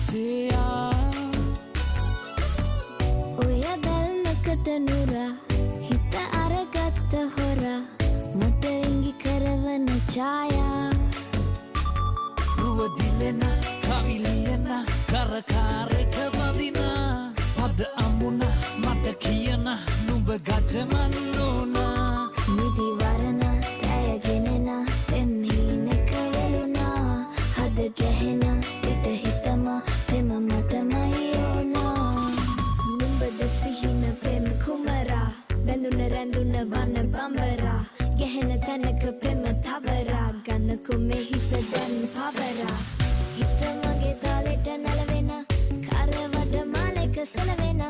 සියා ඔය දැල්නකට නුරා හිත අරගත්ත හොරා මට ඉඟි කරවන ඡායා රුව දිලෙන කවිලියන කරකාරට වදින පද අමුණ මට කියන නුඹ ගජමන් නෝනා නිදි වරණ රැයගෙනෙන පෙම්හීනක වෙලුණා හද ගැහෙන පිට හිතම පෙම මටමයි ඕනා නුඹද සිහින පෙම් කුමරා බැඳුන රැඳුන වන බඹරා ගැහෙන තැනක පෙම තවරා ගන්නකො මේ හිත දැන් පවරා හිත මගේ තාලෙට නැලවෙන කරවඩ මාලෙක සලවෙන